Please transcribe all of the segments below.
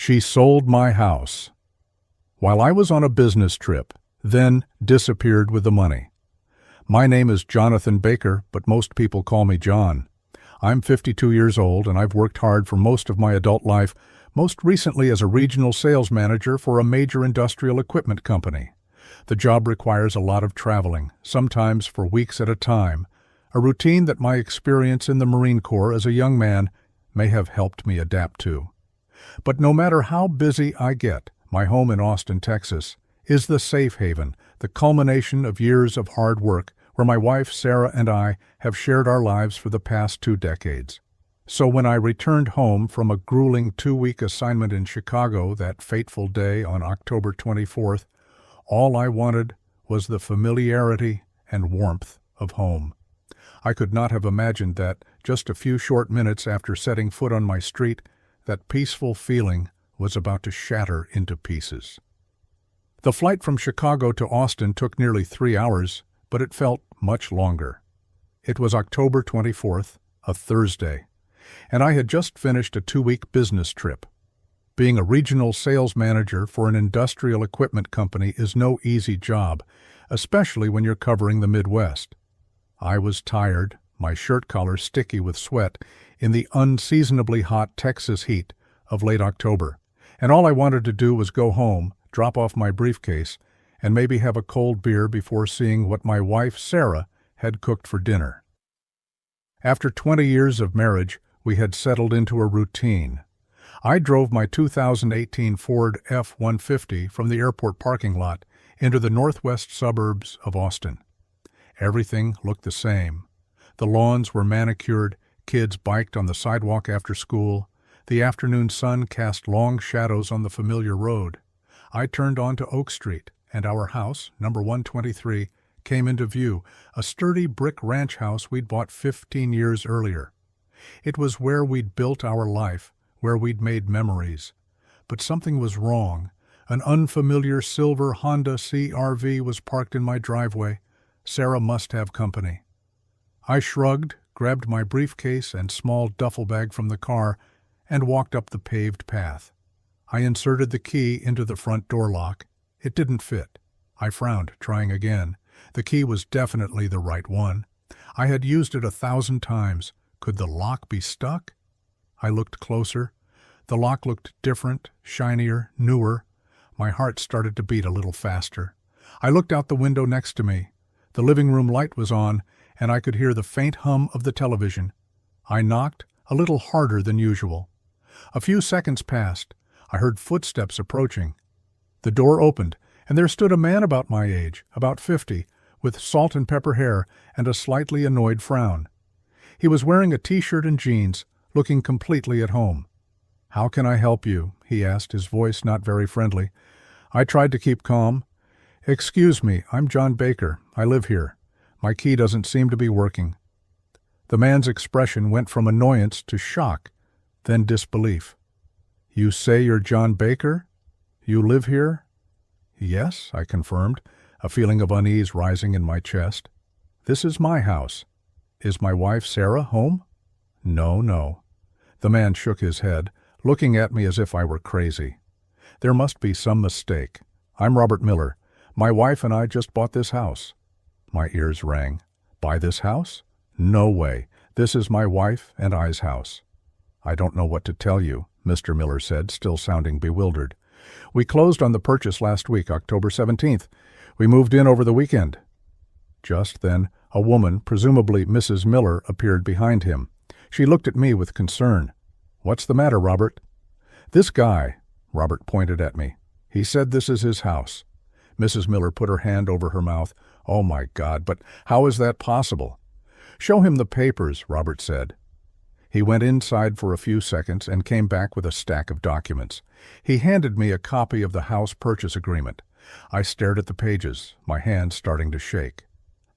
She sold my house while I was on a business trip, then disappeared with the money. My name is Jonathan Baker, but most people call me John. I'm 52 years old, and I've worked hard for most of my adult life, most recently as a regional sales manager for a major industrial equipment company. The job requires a lot of traveling, sometimes for weeks at a time, a routine that my experience in the Marine Corps as a young man may have helped me adapt to. But no matter how busy I get, my home in Austin, Texas, is the safe haven, the culmination of years of hard work, where my wife Sarah and I have shared our lives for the past 2 decades. So when I returned home from a grueling 2-week assignment in Chicago that fateful day on October 24th, all I wanted was the familiarity and warmth of home. I could not have imagined that, just a few short minutes after setting foot on my street, that peaceful feeling was about to shatter into pieces. The flight from Chicago to Austin took nearly 3 hours, but it felt much longer. It was October 24th, a Thursday, and I had just finished a 2-week business trip. Being a regional sales manager for an industrial equipment company is no easy job, especially when you're covering the Midwest. I was tired, my shirt collar sticky with sweat, in the unseasonably hot Texas heat of late October, and all I wanted to do was go home, drop off my briefcase, and maybe have a cold beer before seeing what my wife Sarah had cooked for dinner. After 20 years of marriage, we had settled into a routine. I drove my 2018 Ford F-150 from the airport parking lot into the northwest suburbs of Austin. Everything looked the same. The lawns were manicured, kids biked on the sidewalk after school. The afternoon sun cast long shadows on the familiar road. I turned onto Oak Street, and our house, number 123, came into view, a sturdy brick ranch house we'd bought 15 years earlier. It was where we'd built our life, where we'd made memories. But something was wrong. An unfamiliar silver Honda CR-V was parked in my driveway. Sarah must have company. I shrugged, grabbed my briefcase and small duffel bag from the car, and walked up the paved path. I inserted the key into the front door lock. It didn't fit. I frowned, trying again. The key was definitely the right one. I had used it 1,000 times. Could the lock be stuck? I looked closer. The lock looked different, shinier, newer. My heart started to beat a little faster. I looked out the window next to me. The living room light was on, and I could hear the faint hum of the television. I knocked, a little harder than usual. A few seconds passed. I heard footsteps approaching. The door opened, and there stood a man about my age, about 50, with salt and pepper hair and a slightly annoyed frown. He was wearing a t-shirt and jeans, looking completely at home. "How can I help you?" he asked, his voice not very friendly. I tried to keep calm. "Excuse me, I'm John Baker. I live here. My key doesn't seem to be working." The man's expression went from annoyance to shock, then disbelief. "You say you're John Baker? You live here?" "Yes," I confirmed, a feeling of unease rising in my chest. "This is my house. Is my wife Sarah home?" No. The man shook his head, looking at me as if I were crazy. "There must be some mistake. I'm Robert Miller. My wife and I just bought this house." My ears rang. "Buy this house? No way. This is my wife and I's house." "I don't know what to tell you," Mr. Miller said, still sounding bewildered. "We closed on the purchase last week, October 17th. We moved in over the weekend." Just then, a woman, presumably Mrs. Miller, appeared behind him. She looked at me with concern. "What's the matter, Robert?" "This guy," Robert pointed at me. "He said this is his house." Mrs. Miller put her hand over her mouth. "Oh my God, but how is that possible?" "Show him the papers," Robert said. He went inside for a few seconds and came back with a stack of documents. He handed me a copy of the house purchase agreement. I stared at the pages, my hands starting to shake.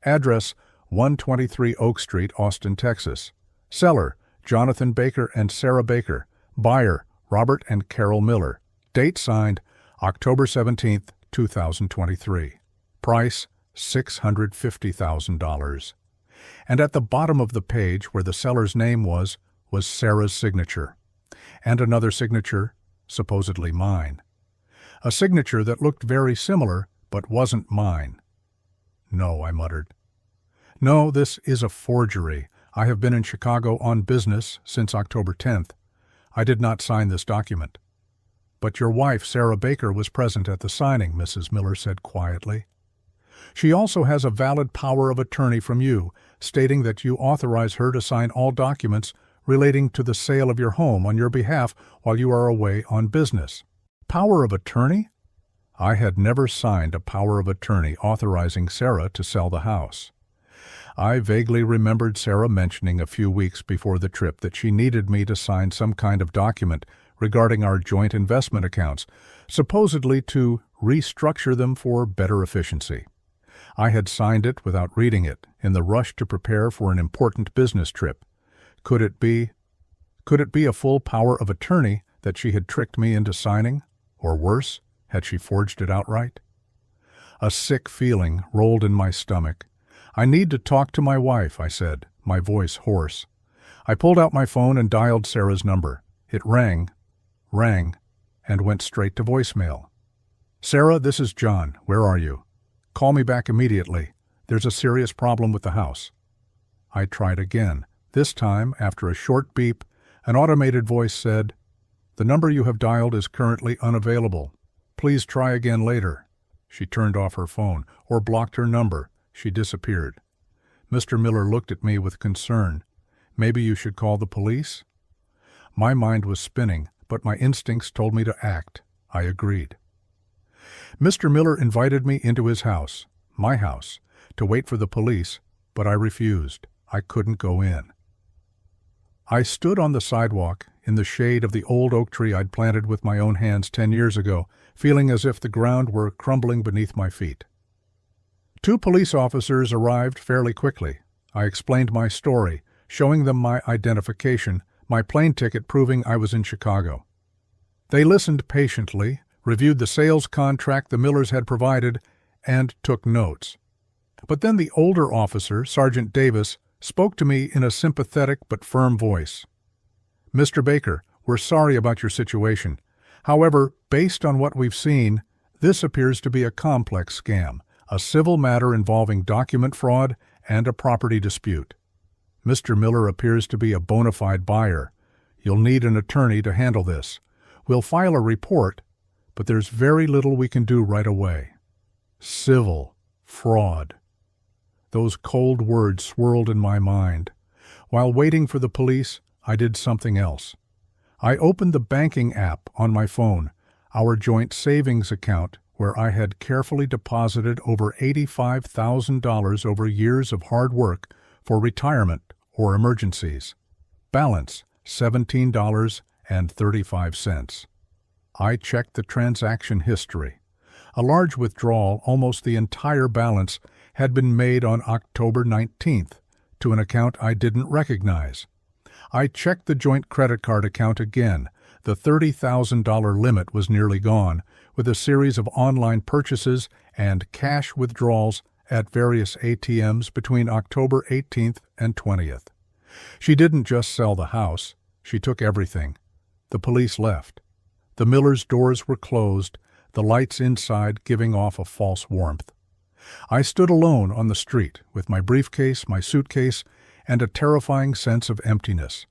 Address, 123 Oak Street, Austin, Texas. Seller, Jonathan Baker and Sarah Baker. Buyer, Robert and Carol Miller. Date signed, October 17th, 2023. Price, $650,000. And at the bottom of the page, where the seller's name was Sarah's signature. And another signature, supposedly mine. A signature that looked very similar, but wasn't mine. "No," I muttered. "No, this is a forgery. I have been in Chicago on business since October 10th. I did not sign this document." "But your wife, Sarah Baker, was present at the signing," Mrs. Miller said quietly. "She also has a valid power of attorney from you, stating that you authorize her to sign all documents relating to the sale of your home on your behalf while you are away on business." Power of attorney? I had never signed a power of attorney authorizing Sarah to sell the house. I vaguely remembered Sarah mentioning a few weeks before the trip that she needed me to sign some kind of document regarding our joint investment accounts, supposedly to restructure them for better efficiency. I had signed it without reading it, in the rush to prepare for an important business trip. Could it be a full power of attorney that she had tricked me into signing? Or worse, had she forged it outright? A sick feeling rolled in my stomach. "I need to talk to my wife," I said, my voice hoarse. I pulled out my phone and dialed Sarah's number. It rang, and went straight to voicemail. "Sarah, this is John. Where are you? Call me back immediately. There's a serious problem with the house." I tried again. This time, after a short beep, an automated voice said, "The number you have dialed is currently unavailable. Please try again later." She turned off her phone, or blocked her number. She disappeared. Mr. Miller looked at me with concern. "Maybe you should call the police?" My mind was spinning, but my instincts told me to act. I agreed. Mr. Miller invited me into his house, my house, to wait for the police, but I refused. I couldn't go in. I stood on the sidewalk in the shade of the old oak tree I'd planted with my own hands 10 years ago, feeling as if the ground were crumbling beneath my feet. 2 police officers arrived fairly quickly. I explained my story, showing them my identification, my plane ticket proving I was in Chicago. They listened patiently, reviewed the sales contract the Millers had provided, and took notes. But then the older officer, Sergeant Davis, spoke to me in a sympathetic but firm voice. "Mr. Baker, we're sorry about your situation. However, based on what we've seen, this appears to be a complex scam, a civil matter involving document fraud and a property dispute. Mr. Miller appears to be a bona fide buyer. You'll need an attorney to handle this. We'll file a report, but there's very little we can do right away." Civil fraud. Those cold words swirled in my mind. While waiting for the police, I did something else. I opened the banking app on my phone, our joint savings account, where I had carefully deposited over $85,000 over years of hard work for retirement or emergencies. Balance, $17.35. I checked the transaction history. A large withdrawal, almost the entire balance, had been made on October 19th to an account I didn't recognize. I checked the joint credit card account again. The $30,000 limit was nearly gone, with a series of online purchases and cash withdrawals at various ATMs between October 18th and 20th. She didn't just sell the house, she took everything. The police left. The Millers' doors were closed, the lights inside giving off a false warmth. I stood alone on the street with my briefcase, my suitcase, and a terrifying sense of emptiness.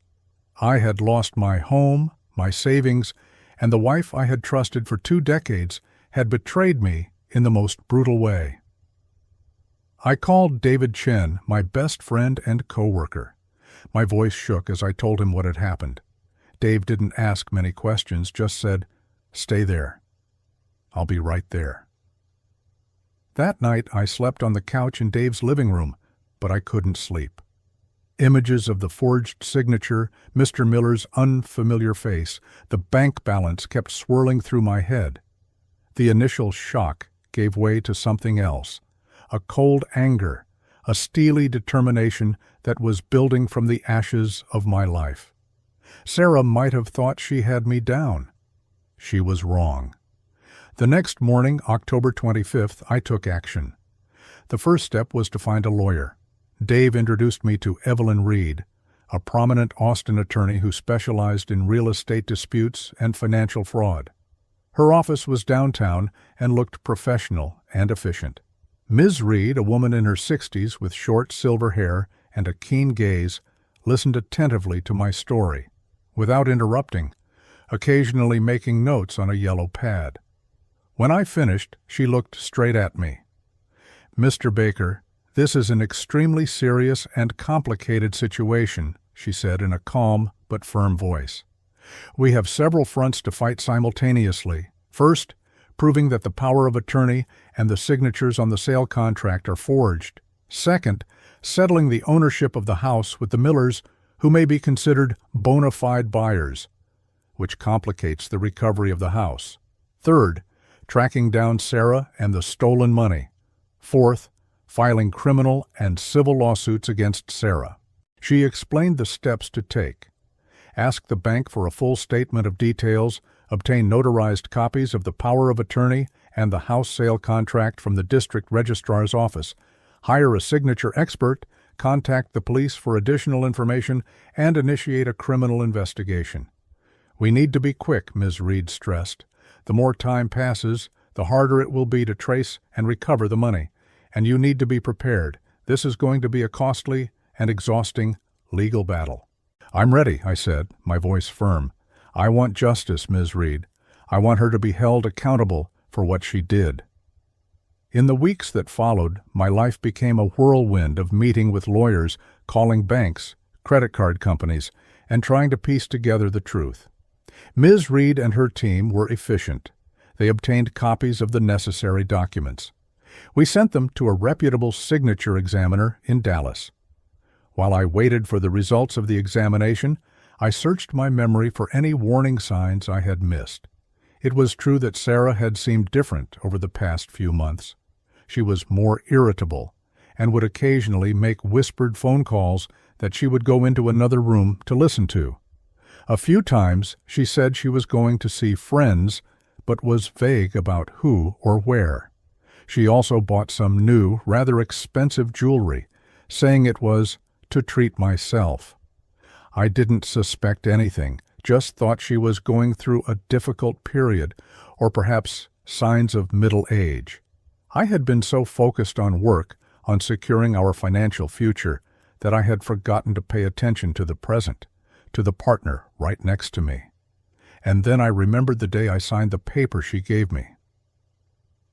I had lost my home, my savings, and the wife I had trusted for 2 decades had betrayed me in the most brutal way. I called David Chen, my best friend and co-worker. My voice shook as I told him what had happened. Dave didn't ask many questions, just said, "Stay there. I'll be right there." That night I slept on the couch in Dave's living room, but I couldn't sleep. Images of the forged signature, Mr. Miller's unfamiliar face, the bank balance kept swirling through my head. The initial shock gave way to something else, a cold anger, a steely determination that was building from the ashes of my life. Sarah might have thought she had me down. She was wrong. The next morning, October 25th, I took action. The first step was to find a lawyer. Dave introduced me to Evelyn Reed, a prominent Austin attorney who specialized in real estate disputes and financial fraud. Her office was downtown and looked professional and efficient. Ms. Reed, a woman in her 60s with short silver hair and a keen gaze, listened attentively to my story, without interrupting, occasionally making notes on a yellow pad. When I finished, she looked straight at me. "Mr. Baker, this is an extremely serious and complicated situation," she said in a calm but firm voice. "We have several fronts to fight simultaneously. First, proving that the power of attorney and the signatures on the sale contract are forged. Second, settling the ownership of the house with the Millers, who may be considered bona fide buyers, which complicates the recovery of the house. Third, tracking down Sarah and the stolen money. Fourth, filing criminal and civil lawsuits against Sarah." She explained the steps to take. Ask the bank for a full statement of details, obtain notarized copies of the power of attorney and the house sale contract from the district registrar's office, hire a signature expert, contact the police for additional information, and initiate a criminal investigation. "We need to be quick," Ms. Reed stressed. "The more time passes, the harder it will be to trace and recover the money, and you need to be prepared. This is going to be a costly and exhausting legal battle." "I'm ready," I said, my voice firm. "I want justice, Ms. Reed. I want her to be held accountable for what she did." In the weeks that followed, my life became a whirlwind of meeting with lawyers, calling banks, credit card companies, and trying to piece together the truth. Ms. Reed and her team were efficient. They obtained copies of the necessary documents. We sent them to a reputable signature examiner in Dallas. While I waited for the results of the examination, I searched my memory for any warning signs I had missed. It was true that Sarah had seemed different over the past few months. She was more irritable and would occasionally make whispered phone calls that she would go into another room to listen to. A few times she said she was going to see friends, but was vague about who or where. She also bought some new, rather expensive jewelry, saying it was to treat myself. I didn't suspect anything, just thought she was going through a difficult period, or perhaps signs of middle age. I had been so focused on work, on securing our financial future, that I had forgotten to pay attention to the present, to the partner right next to me. And then I remembered the day I signed the paper she gave me.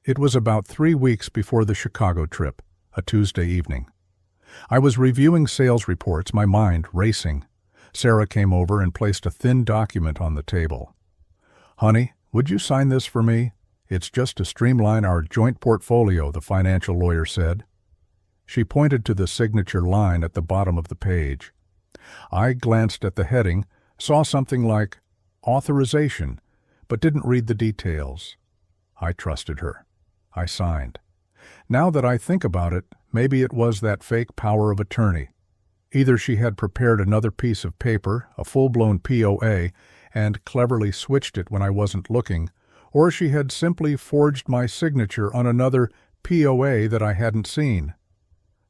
It was about 3 weeks before the Chicago trip, a Tuesday evening. I was reviewing sales reports, my mind racing. Sarah came over and placed a thin document on the table. "Honey, would you sign this for me? It's just to streamline our joint portfolio," the financial lawyer said. She pointed to the signature line at the bottom of the page. I glanced at the heading, saw something like authorization, but didn't read the details. I trusted her. I signed. Now that I think about it, maybe it was that fake power of attorney. Either she had prepared another piece of paper, a full-blown POA, and cleverly switched it when I wasn't looking, or she had simply forged my signature on another POA that I hadn't seen.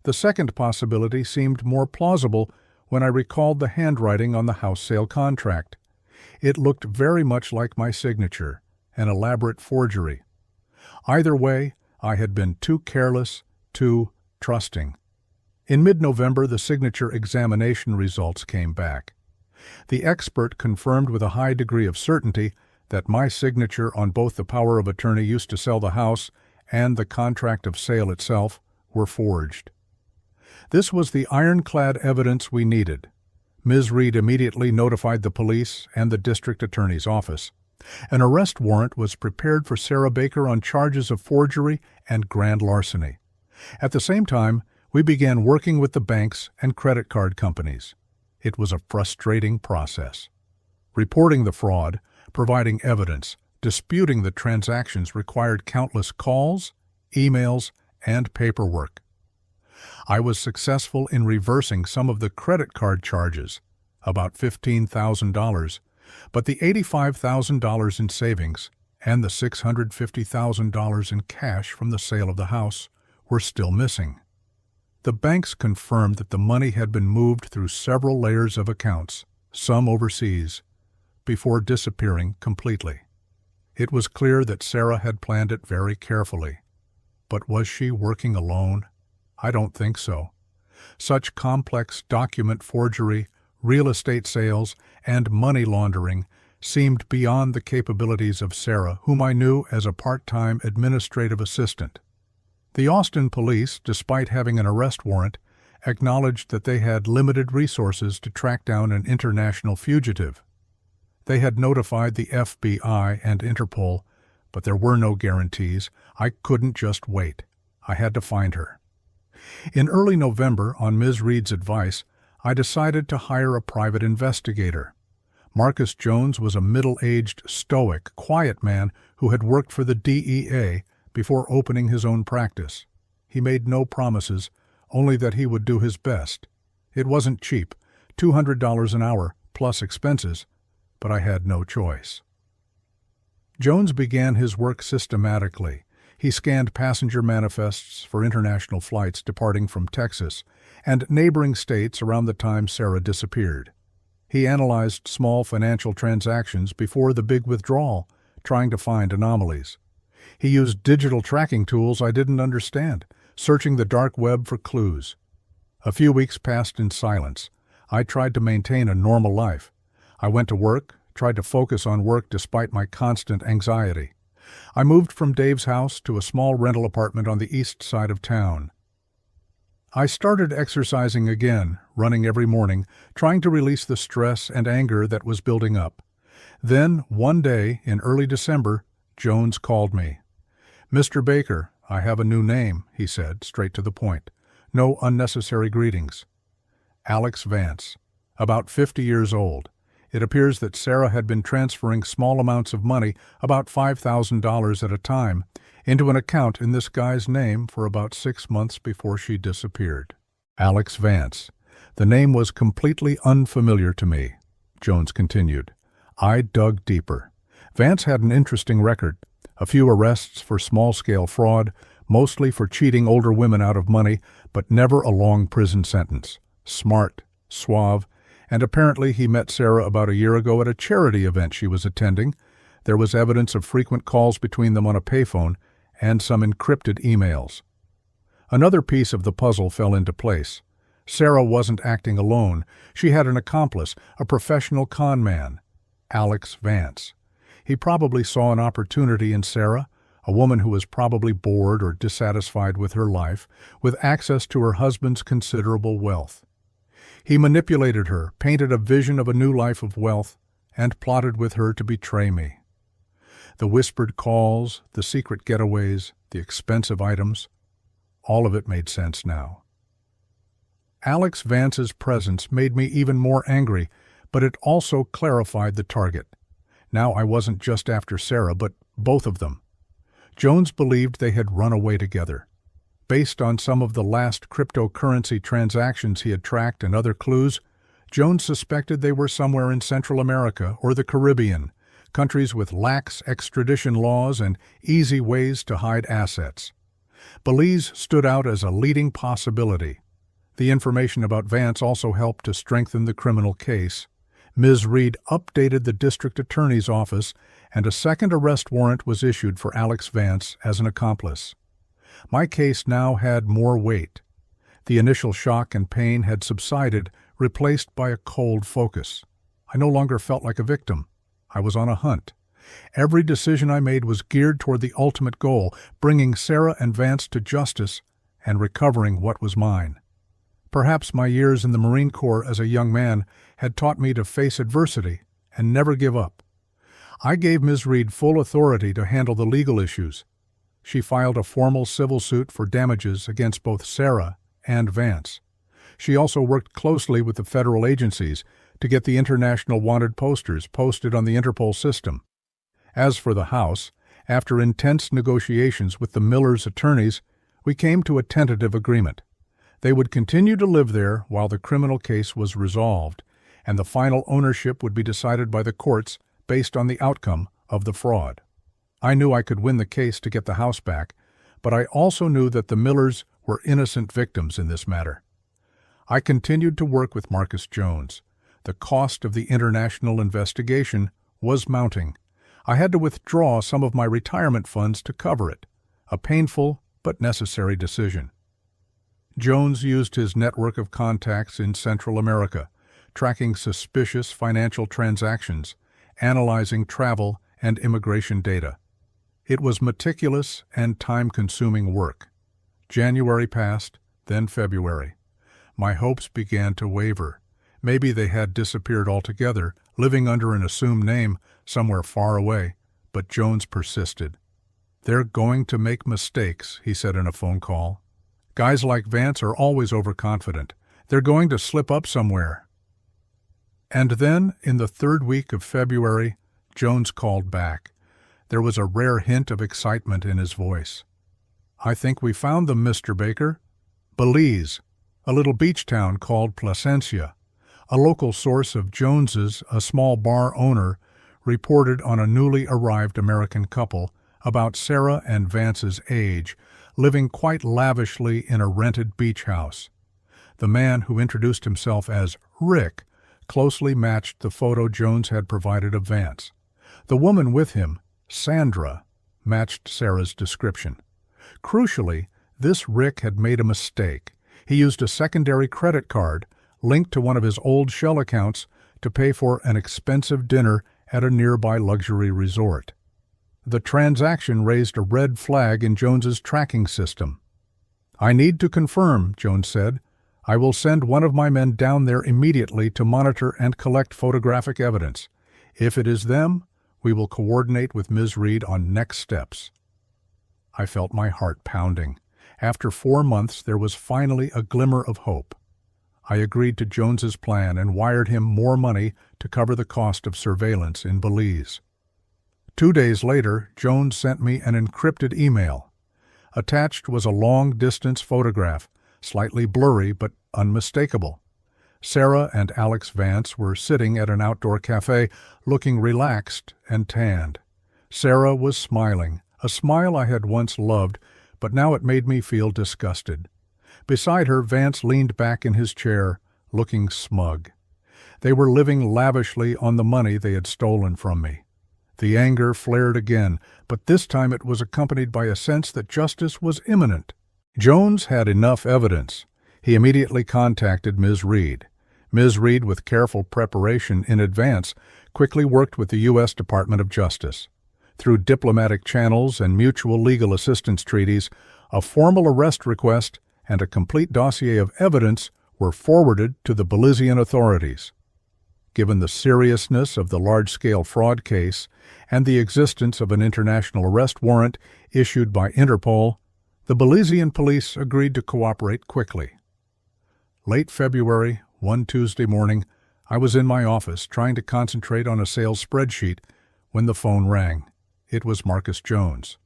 The second possibility seemed more plausible when I recalled the handwriting on the house sale contract. It looked very much like my signature, an elaborate forgery. Either way, I had been too careless, too trusting. In mid-November, the signature examination results came back. The expert confirmed with a high degree of certainty that my signature on both the power of attorney used to sell the house and the contract of sale itself were forged. This was the ironclad evidence we needed. Ms. Reed immediately notified the police and the district attorney's office. An arrest warrant was prepared for Sarah Baker on charges of forgery and grand larceny. At the same time, we began working with the banks and credit card companies. It was a frustrating process. Reporting the fraud, providing evidence, disputing the transactions required countless calls, emails, and paperwork. I was successful in reversing some of the credit card charges, about $15,000, but the $85,000 in savings and the $650,000 in cash from the sale of the house were still missing. The banks confirmed that the money had been moved through several layers of accounts, some overseas, before disappearing completely. It was clear that Sarah had planned it very carefully. But was she working alone? I don't think so. Such complex document forgery, real estate sales, and money laundering seemed beyond the capabilities of Sarah, whom I knew as a part-time administrative assistant. The Austin police, despite having an arrest warrant, acknowledged that they had limited resources to track down an international fugitive. They had notified the FBI and Interpol, but there were no guarantees. I couldn't just wait. I had to find her. In early November, on Ms. Reed's advice, I decided to hire a private investigator. Marcus Jones was a middle-aged, stoic, quiet man who had worked for the DEA before opening his own practice. He made no promises, only that he would do his best. It wasn't cheap, $200 an hour plus expenses, but I had no choice. Jones began his work systematically. He scanned passenger manifests for international flights departing from Texas and neighboring states around the time Sarah disappeared. He analyzed small financial transactions before the big withdrawal, trying to find anomalies. He used digital tracking tools I didn't understand, searching the dark web for clues. A few weeks passed in silence. I tried to maintain a normal life. I went to work, tried to focus on work despite my constant anxiety. I moved from Dave's house to a small rental apartment on the east side of town. I started exercising again, running every morning, trying to release the stress and anger that was building up. Then, one day, in early December, Jones called me. "Mr. Baker, I have a new name," he said, straight to the point. No unnecessary greetings. Alex Vance, about 50 years old. It appears that Sarah had been transferring small amounts of money, about $5,000 at a time, into an account in this guy's name for about 6 months before she disappeared. Alex Vance. The name was completely unfamiliar to me, Jones continued. I dug deeper. Vance had an interesting record. A few arrests for small-scale fraud, mostly for cheating older women out of money, but never a long prison sentence. Smart, suave, and apparently he met Sarah about a year ago at a charity event she was attending. There was evidence of frequent calls between them on a payphone and some encrypted emails. Another piece of the puzzle fell into place. Sarah wasn't acting alone. She had an accomplice, a professional con man, Alex Vance. He probably saw an opportunity in Sarah, a woman who was probably bored or dissatisfied with her life, with access to her husband's considerable wealth. He manipulated her, painted a vision of a new life of wealth, and plotted with her to betray me. The whispered calls, the secret getaways, the expensive items, all of it made sense now. Alex Vance's presence made me even more angry, but it also clarified the target. Now I wasn't just after Sarah, but both of them. Jones believed they had run away together. Based on some of the last cryptocurrency transactions he had tracked and other clues, Jones suspected they were somewhere in Central America or the Caribbean, countries with lax extradition laws and easy ways to hide assets. Belize stood out as a leading possibility. The information about Vance also helped to strengthen the criminal case. Ms. Reed updated the district attorney's office, and a second arrest warrant was issued for Alex Vance as an accomplice. My case now had more weight. The initial shock and pain had subsided, replaced by a cold focus. I no longer felt like a victim. I was on a hunt. Every decision I made was geared toward the ultimate goal, bringing Sarah and Vance to justice and recovering what was mine. Perhaps my years in the Marine Corps as a young man had taught me to face adversity and never give up. I gave Ms. Reed full authority to handle the legal issues. She filed a formal civil suit for damages against both Sarah and Vance. She also worked closely with the federal agencies to get the international wanted posters posted on the Interpol system. As for the house, after intense negotiations with the Millers' attorneys, we came to a tentative agreement. They would continue to live there while the criminal case was resolved, and the final ownership would be decided by the courts based on the outcome of the fraud. I knew I could win the case to get the house back, but I also knew that the Millers were innocent victims in this matter. I continued to work with Marcus Jones. The cost of the international investigation was mounting. I had to withdraw some of my retirement funds to cover it, a painful but necessary decision. Jones used his network of contacts in Central America, tracking suspicious financial transactions, analyzing travel and immigration data. It was meticulous and time-consuming work. January passed, then February. My hopes began to waver. Maybe they had disappeared altogether, living under an assumed name somewhere far away, but Jones persisted. "They're going to make mistakes," he said in a phone call. "Guys like Vance are always overconfident. They're going to slip up somewhere." And then, in the third week of February, Jones called back. There was a rare hint of excitement in his voice. "I think we found them, Mr. Baker. Belize, a little beach town called Placencia. A local source of Jones's, a small bar owner, reported on a newly arrived American couple, about Sarah and Vance's age, living quite lavishly in a rented beach house. The man, who introduced himself as Rick, closely matched the photo Jones had provided of Vance. The woman with him, Sandra, matched Sarah's description. Crucially, this Rick had made a mistake. He used a secondary credit card linked to one of his old Shell accounts to pay for an expensive dinner at a nearby luxury resort. The transaction raised a red flag in Jones's tracking system. "I need to confirm," Jones said. "I will send one of my men down there immediately to monitor and collect photographic evidence. If it is them, we will coordinate with Ms. Reed on next steps." I felt my heart pounding. After 4 months, there was finally a glimmer of hope. I agreed to Jones's plan and wired him more money to cover the cost of surveillance in Belize. 2 days later, Jones sent me an encrypted email. Attached was a long-distance photograph, slightly blurry but unmistakable. Sarah and Alex Vance were sitting at an outdoor cafe, looking relaxed and tanned. Sarah was smiling, a smile I had once loved, but now it made me feel disgusted. Beside her, Vance leaned back in his chair, looking smug. They were living lavishly on the money they had stolen from me. The anger flared again, but this time it was accompanied by a sense that justice was imminent. Jones had enough evidence. He immediately contacted Ms. Reed. Ms. Reed, with careful preparation in advance, quickly worked with the U.S. Department of Justice. Through diplomatic channels and mutual legal assistance treaties, a formal arrest request and a complete dossier of evidence were forwarded to the Belizean authorities. Given the seriousness of the large-scale fraud case and the existence of an international arrest warrant issued by Interpol, the Belizean police agreed to cooperate quickly. Late February, one Tuesday morning, I was in my office trying to concentrate on a sales spreadsheet when the phone rang. It was Marcus Jones.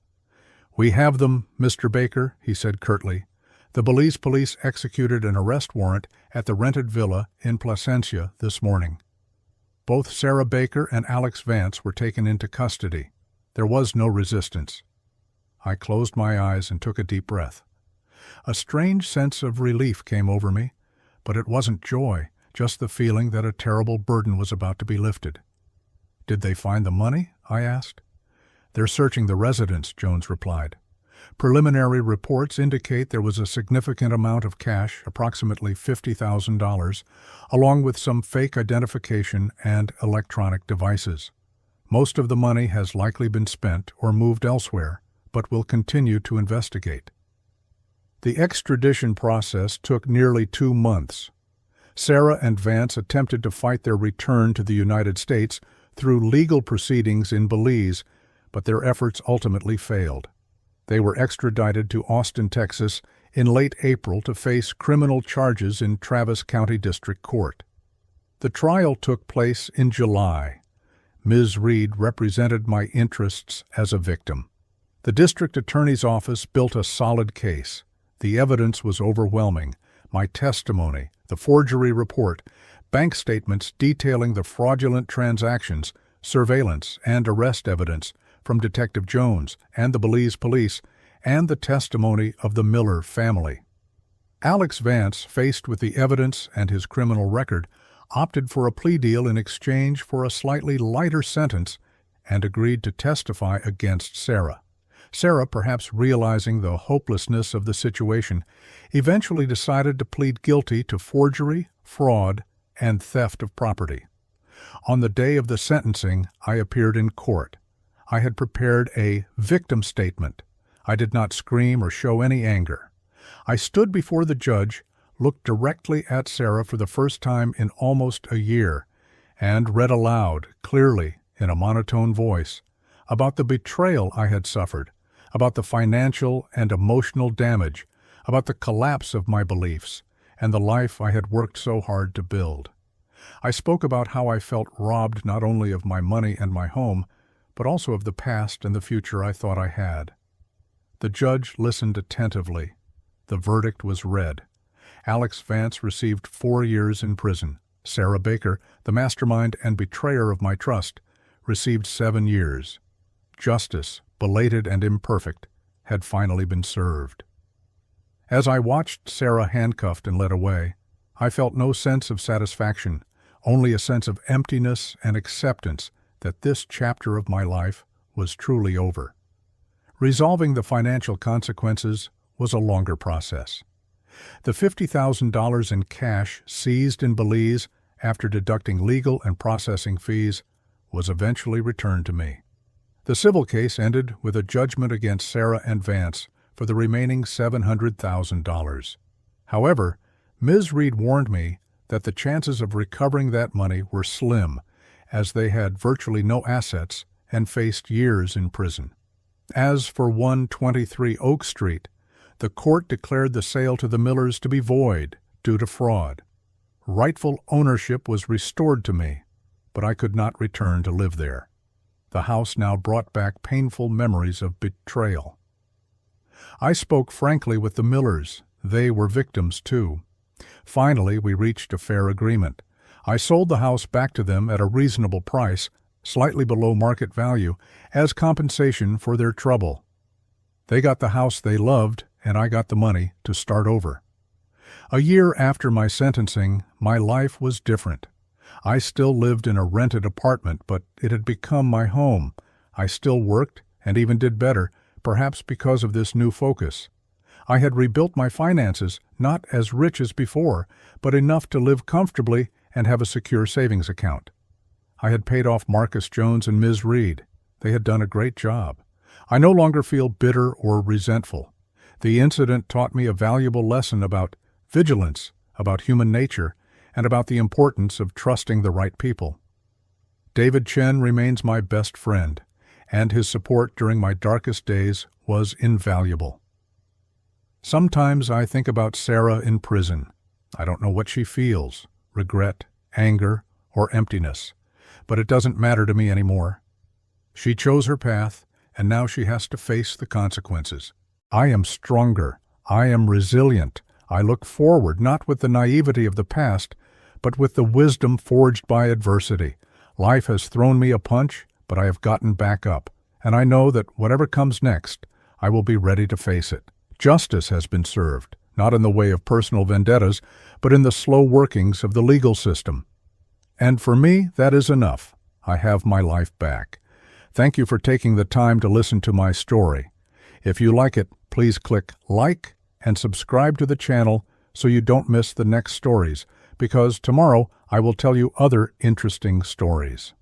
"We have them, Mr. Baker," he said curtly. "The Belize police executed an arrest warrant at the rented villa in Placencia this morning. Both Sarah Baker and Alex Vance were taken into custody. There was no resistance." I closed my eyes and took a deep breath. A strange sense of relief came over me, but it wasn't joy, just the feeling that a terrible burden was about to be lifted. "Did they find the money?" I asked. "They're searching the residence," Jones replied. "Preliminary reports indicate there was a significant amount of cash, approximately $50,000, along with some fake identification and electronic devices. Most of the money has likely been spent or moved elsewhere, but we'll continue to investigate." The extradition process took nearly 2 months. Sarah and Vance attempted to fight their return to the United States through legal proceedings in Belize, but their efforts ultimately failed. They were extradited to Austin, Texas, in late April to face criminal charges in Travis County District Court. The trial took place in July. Ms. Reed represented my interests as a victim. The district attorney's office built a solid case. The evidence was overwhelming. My testimony, the forgery report, bank statements detailing the fraudulent transactions, surveillance and arrest evidence from Detective Jones and the Belize police, and the testimony of the Miller family. Alex Vance, faced with the evidence and his criminal record, opted for a plea deal in exchange for a slightly lighter sentence and agreed to testify against Sarah. Sarah, perhaps realizing the hopelessness of the situation, eventually decided to plead guilty to forgery, fraud, and theft of property. On the day of the sentencing, I appeared in court. I had prepared a victim statement. I did not scream or show any anger. I stood before the judge, looked directly at Sarah for the first time in almost a year, and read aloud, clearly, in a monotone voice, about the betrayal I had suffered, about the financial and emotional damage, about the collapse of my beliefs, and the life I had worked so hard to build. I spoke about how I felt robbed not only of my money and my home, but also of the past and the future I thought I had. The judge listened attentively. The verdict was read. Alex Vance received 4 years in prison. Sarah Baker, the mastermind and betrayer of my trust, received 7 years. Justice, belated and imperfect, had finally been served. As I watched Sarah handcuffed and led away, I felt no sense of satisfaction, only a sense of emptiness and acceptance that this chapter of my life was truly over. Resolving the financial consequences was a longer process. The $50,000 in cash seized in Belize after deducting legal and processing fees was eventually returned to me. The civil case ended with a judgment against Sarah and Vance for the remaining $700,000. However, Ms. Reed warned me that the chances of recovering that money were slim, as they had virtually no assets and faced years in prison. As for 123 Oak Street, the court declared the sale to the Millers to be void due to fraud. Rightful ownership was restored to me, but I could not return to live there. The house now brought back painful memories of betrayal. I spoke frankly with the Millers. They were victims too. Finally, we reached a fair agreement. I sold the house back to them at a reasonable price, slightly below market value, as compensation for their trouble. They got the house they loved, and I got the money to start over. A year after my sentencing, my life was different. I still lived in a rented apartment, but it had become my home. I still worked, and even did better, perhaps because of this new focus. I had rebuilt my finances, not as rich as before, but enough to live comfortably and have a secure savings account. I had paid off Marcus Jones and Ms. Reed. They had done a great job. I no longer feel bitter or resentful. The incident taught me a valuable lesson about vigilance, about human nature, and about the importance of trusting the right people. David Chen remains my best friend, and his support during my darkest days was invaluable. Sometimes I think about Sarah in prison. I don't know what she feels, regret, anger, or emptiness, but it doesn't matter to me anymore. She chose her path, and now she has to face the consequences. I am stronger. I am resilient. I look forward, not with the naivety of the past, but with the wisdom forged by adversity. Life has thrown me a punch, but I have gotten back up, and I know that whatever comes next, I will be ready to face it. Justice has been served, not in the way of personal vendettas, but in the slow workings of the legal system. And for me, that is enough. I have my life back. Thank you for taking the time to listen to my story. If you like it, please click like and subscribe to the channel so you don't miss the next stories, because tomorrow I will tell you other interesting stories.